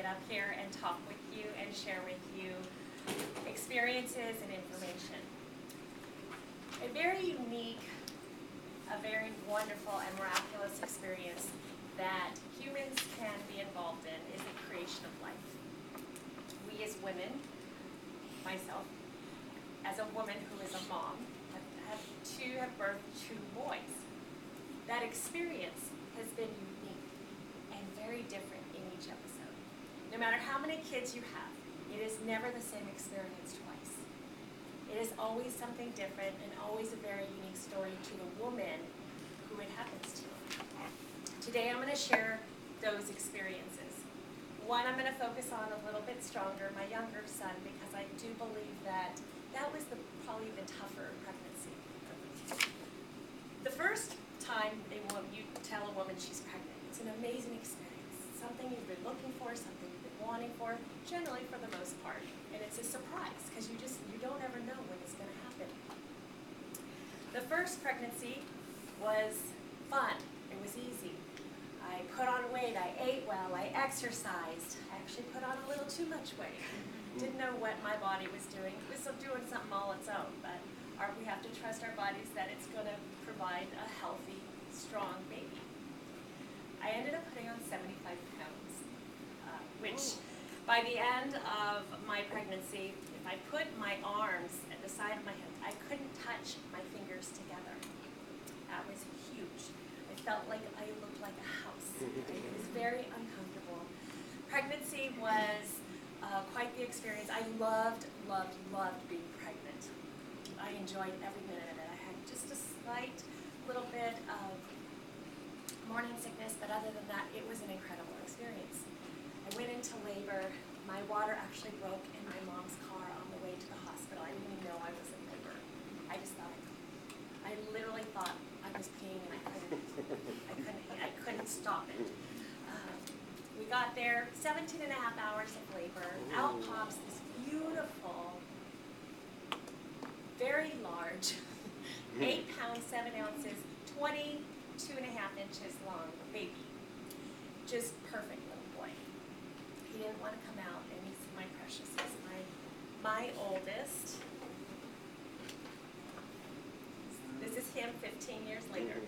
up here and talk with you and share with you experiences and information. A very unique, a very wonderful and miraculous experience that humans can be involved in is the creation of life. We as women, myself, as a woman who is a mom, have birthed 2 boys. That experience has been unique and very different in each episode. No matter how many kids you have, it is never the same experience twice. It is always something different and always a very unique story to the woman who it happens to. Today I'm going to share those experiences. One I'm going to focus on a little bit stronger, my younger son, because I do believe that was probably the tougher pregnancy. The first time you tell a woman she's pregnant, it's an amazing experience. Something you've been looking for, something you've been wanting for, generally for the most part. And it's a surprise because you don't ever know when it's going to happen. The first pregnancy was fun. It was easy. I put on weight, I ate well, I exercised. I actually put on a little too much weight. Didn't know what my body was doing. It was doing something all its own, but we have to trust our bodies that it's going to provide a healthy, strong baby. I ended up putting on 75 pounds, which by the end of my pregnancy, if I put my arms at the side of my head, I couldn't touch my fingers together. That was huge. I felt like I looked like a house. It was very uncomfortable. Pregnancy was quite the experience. I loved being pregnant. I enjoyed every minute of it. I had just a slight little bit of morning sickness, but other than that, it was an incredible experience. I went into labor. My water actually broke in my mom's car on the way to the hospital. I didn't even know I was in labor. I just thought I literally thought I was peeing and I couldn't stop it. We got there, 17 and a half hours of labor. Out pops this beautiful, very large, 8 pounds, 7 ounces, 22 and a half inches long baby. Just perfect little boy. He didn't want to come out, and he's my precious. He's my oldest. This is him 15 years later.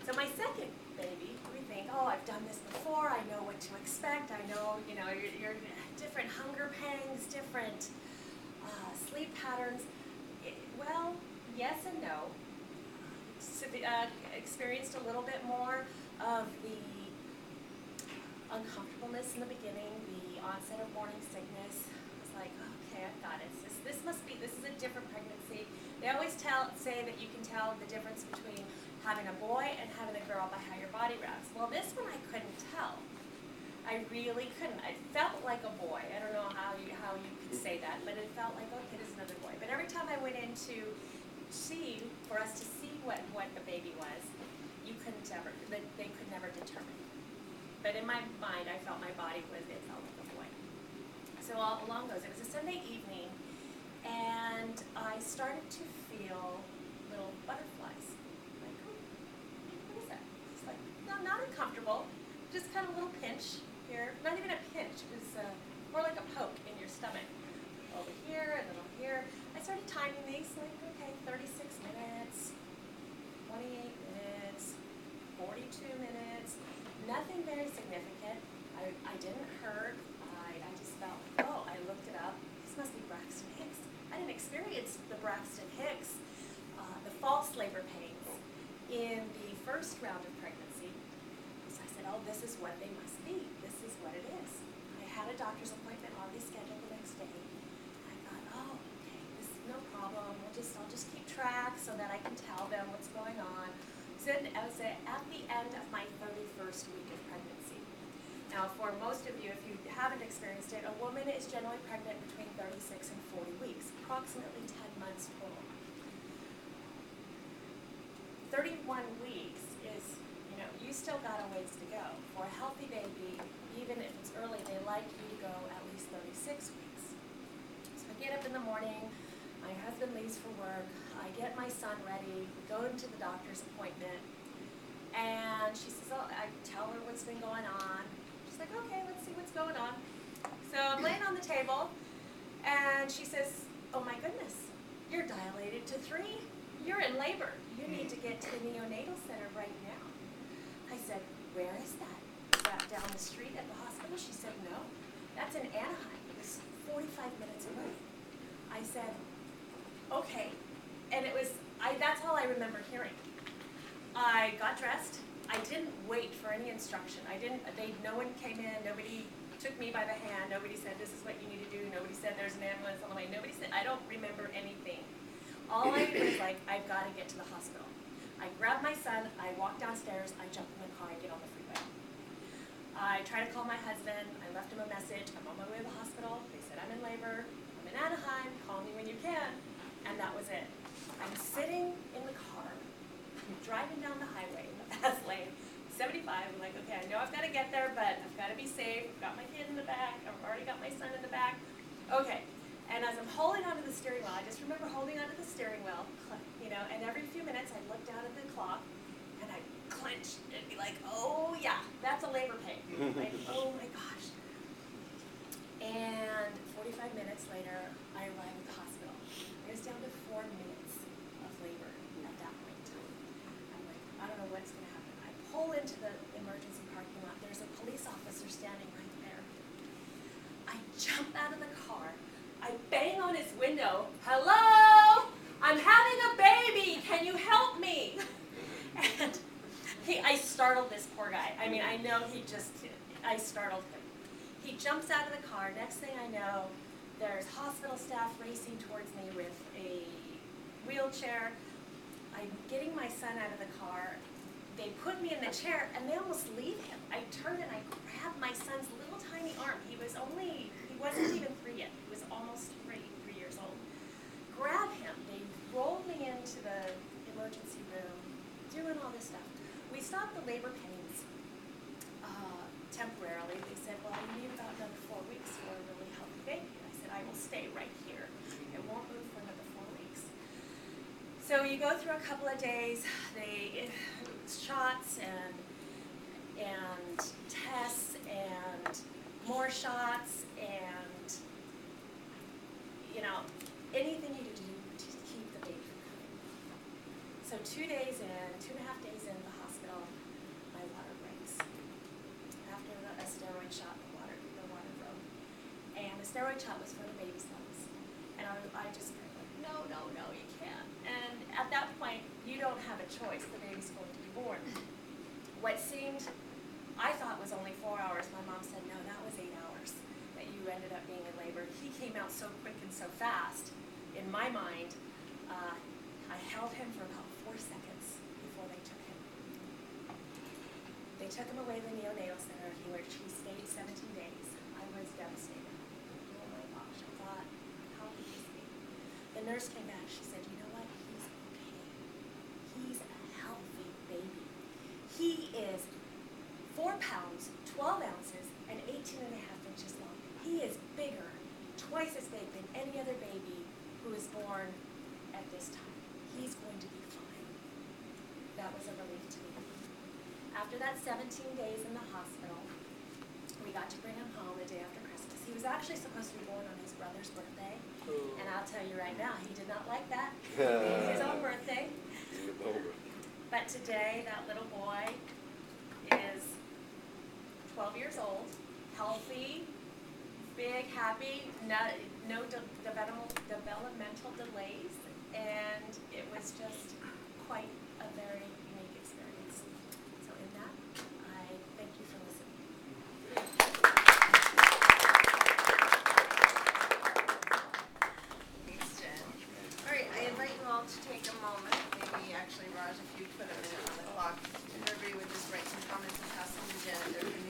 So my second baby, we think, oh, I've done this before. I know what to expect. I know, your different hunger pangs, different sleep patterns. Well, yes and no. Experienced a little bit more of the uncomfortableness in the beginning, the onset of morning sickness. I was like, okay, I've got it. This is a different pregnancy. They always say that you can tell the difference between having a boy and having a girl by how your body reacts. Well, this one I couldn't tell. I really couldn't. It felt like a boy. I don't know how you could say that, but it felt like, okay, this is another boy. But every time I went in for us to see what the baby was, they could never determine. But in my mind, I felt my body it felt like a boy. So along those, it was a Sunday evening, and I started to feel little butterflies. Like, oh, what is that? It's like, no, not uncomfortable, just kind of a little pinch here. Not even a pinch, it was more like a poke in your stomach. Over here and then over here. I started timing these, like, okay, 36 minutes, 28 minutes, 42 minutes. Nothing very significant. I didn't hurt. I just felt, oh, I looked it up. This must be Braxton Hicks. I didn't experience the Braxton Hicks, the false labor pains in the first round of pregnancy. So I said, oh, this is what they must be. This is what it is. I had a doctor's appointment already scheduled the next day. I thought, oh, okay, this is no problem. I'll just keep track so that I can tell them what's going on. So I was at the end of my 31st week of pregnancy. Now, for most of you, if you haven't experienced it, a woman is generally pregnant between 36 and 40 weeks, approximately 10 months total. 31 weeks is, you still got a ways to go. For a healthy baby, even if it's early, they like you to go at least 36 weeks. So I get up in the morning, my husband leaves for work, I get my son ready, we go into the doctor's appointment, and she says, oh, I tell her what's been going on. She She's like, okay, let's see what's going on. So I'm laying on the table, and she says, oh my goodness, you're dilated to 3. You're in labor. You need to get to the neonatal center right now. I said, where is that? Is that down the street at the hospital? She said, no, that's in Anaheim. It was 45 minutes away. I said, okay. And it was, that's all I remember hearing. I got dressed. I didn't wait for any instruction. No one came in, nobody took me by the hand, nobody said this is what you need to do, nobody said there's an ambulance on the way, nobody said, I don't remember anything. All I knew was like, I've got to get to the hospital. I grabbed my son, I walked downstairs, I jumped in the car, I get on the freeway. I tried to call my husband, I left him a message, I'm on my way to the hospital, they said I'm in labor, I'm in Anaheim, call me when you can, and that was it. I'm sitting in the car, driving down the highway, in the fast lane, 75, I'm like, okay, I know I've got to get there, but I've got to be safe, I've got my kid in the back, I've already got my son in the back. Okay, and as I'm holding onto the steering wheel, I just remember holding onto the steering wheel, you know, and every few minutes I'd look down at the clock, and I'd clench and be like, oh yeah, that's a labor pain, like, oh my gosh. And 45 minutes later, I arrived at the hospital. It was down to 4 minutes of labor at that point in time. I'm like, I don't know what's going to happen. I pull into the emergency parking lot. There's a police officer standing right there. I jump out of the car. I bang on his window. Hello? I'm having a baby. Can you help me? And I startled this poor guy. I mean, I know I startled him. He jumps out of the car. Next thing I know, there's hospital staff racing towards me with a wheelchair. I'm getting my son out of the car. They put me in the chair, and they almost leave him. I turn and I grab my son's little tiny arm. He wasn't even 3 yet. He was almost 3 years old. Grab him. They rolled me into the emergency room, doing all this stuff. We stopped the labor pains temporarily. They said, well, you need about another 4 weeks for a really healthy baby. I said, I will stay right here. It won't move for another 4 weeks. So you go through a couple of days, shots and tests and more shots and, you know, anything you do to keep the baby from coming. So 2.5 days in the hospital, my water breaks. After a steroid shot, the water broke. And the steroid shot was for the baby's lungs. And I just prayed, like, no, you can't. And at that point, you don't have a choice. The baby's going to be born. What I thought was only 4 hours. My mom said, no, that was 8 hours that you ended up being in labor. He came out so quick and so fast. In my mind, I held him for about 4 seconds before they took him. They took him away to the neonatal center. He stayed 17 days. I was devastated. Oh my gosh, I thought, how could this be? The nurse came back. She said, you know what? He's okay. He's a healthy baby. He is 4 pounds, 12 ounces, and 18.5 inches long. He is bigger, twice as big than any other baby who is born at this time. He's going to be fine. That was a relief to me. After that 17 days in the hospital, we got to bring him home the day after Christmas. He was actually supposed to be born on his brother's birthday, and I'll tell you right now, he did not like that. His own birthday. But today, that little boy is 12 years old, healthy, big, happy, no developmental delays, and it was just quite a very unique experience. So in that, I thank you for listening. Thanks, Jen. All right, I invite you all to take a moment. Maybe actually, Raj, if you put a minute on the clock, if everybody would just write some comments and pass them to Jen. There can